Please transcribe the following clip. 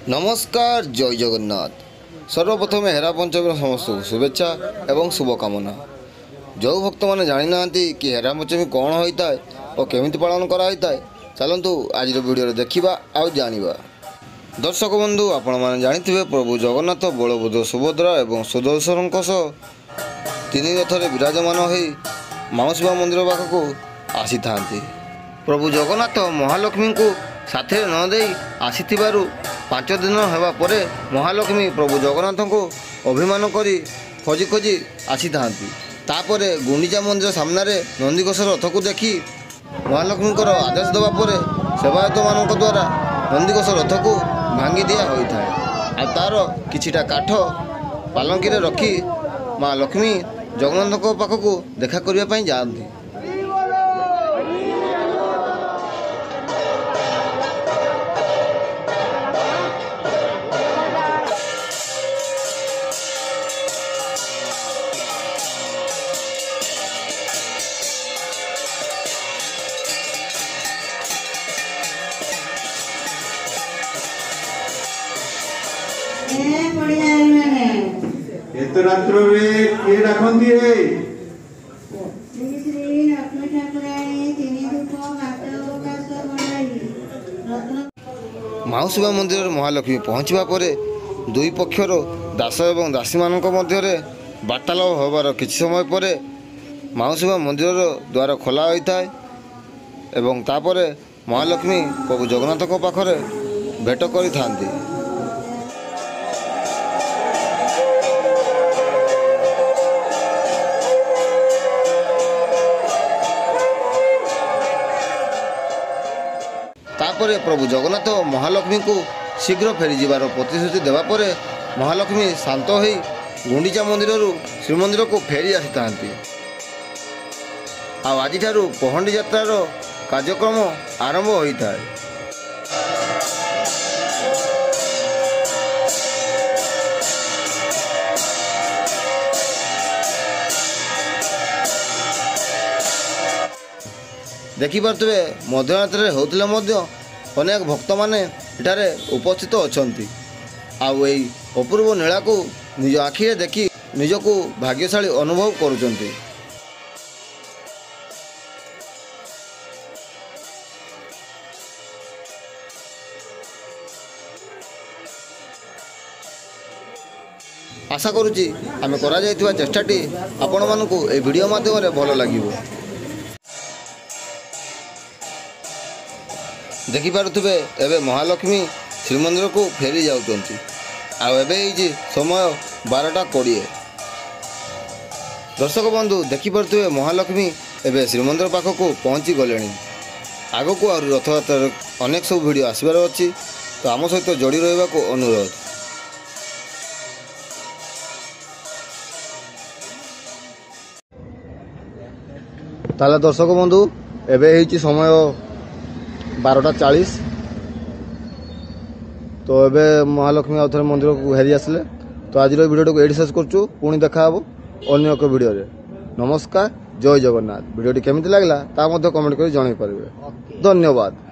नमस्कार जय जगन्नाथ। सर्वप्रथम हेरा पंचमी समस्त शुभेच्छा एवं शुभकामना। जो भक्त मैंने जानी ना कि हेरा पंचमी कौन होता है और केमिति पालन करा चलतु आज वीडियो देखा आउ जाना। दर्शक बंधु आपण मैंने जानी प्रभु जगन्नाथ बलभद्र सुभद्रा और सुदर्शन तीन रथरे विराजमान हो माउसी मंदिर पाखक आसी था। प्रभु जगन्नाथ महालक्ष्मी को साथे न दे आसी 5 दिन होगा पर महालक्ष्मी प्रभु जगन्नाथ को अभिमान करी खोजी खोजी आसी था। तापर गुंडीचा मंदिर सामने नंदीघोष रथ को देखी महालक्ष्मी आदेश देवा पर सेवायत मान द्वारा नंदीघोष रथ को भांगी दिया होता है। आ तार किछिटा काठ पालंकी रखी माँ लक्ष्मी जगन्नाथ पाखक देखा करने जाती। एत रात्र रे के रखंती है माउसी मंदिर महालक्ष्मी पहुँचवा पर दुई पक्षर दास एवं दासी मान मध्य वार्तालाप होबार किछि समय पर माउसी मंदिर द्वार खोला होता है एवं तापर महालक्ष्मी प्रभु जगन्नाथ पाखरे भेट करि थांती। तापर प्रभु जगन्नाथ महालक्ष्मी को शीघ्र फेरी जीवार प्रतिश्रुति देवा पर महालक्ष्मी शांत हो गुंडीचा मंदिर श्रीमंदिर को फेरी आसी था। आज पहंडी यात्रार कार्यक्रम आरंभ होता है। देखिपे मध्यरात्रि होता अनेक भक्त माने एठारे उपस्थित अछंती। आउ एई अपूर्व नीला को निज आखिरे देखी निजको भाग्यशाली अनुभव करुचंती। आशा करुची आमे करा जायतिबा चेष्टाटी आपण मानकु ए वीडियो माध्यम रे भल लागिबो। देखिपे एवं महालक्ष्मी श्रीमंदिर को फेरी जाऊँच आबे समय 12:20। दर्शक बंधु देखिपे महालक्ष्मी एवं श्रीमंदिर पाखक पहुँची गले। आग को आ रथ यात्रा अनेक सब वीडियो आसबार अच्छी तो आम सहित जोड़ी रहा को अनुरोध। ताले दर्शक बंधु एवं समय 12:40 तो एबे महालक्ष्मी आउ थे मंदिर को फेरी आसले। तो आज वीडियो को एडी शेष करछु। पुणी देखा हबो अन्य एक वीडियो रे। नमस्कार जय जगन्नाथ। वीडियो केमिति लागला ता मध्ये कमेंट करी जणाई पारिबे। धन्यवाद।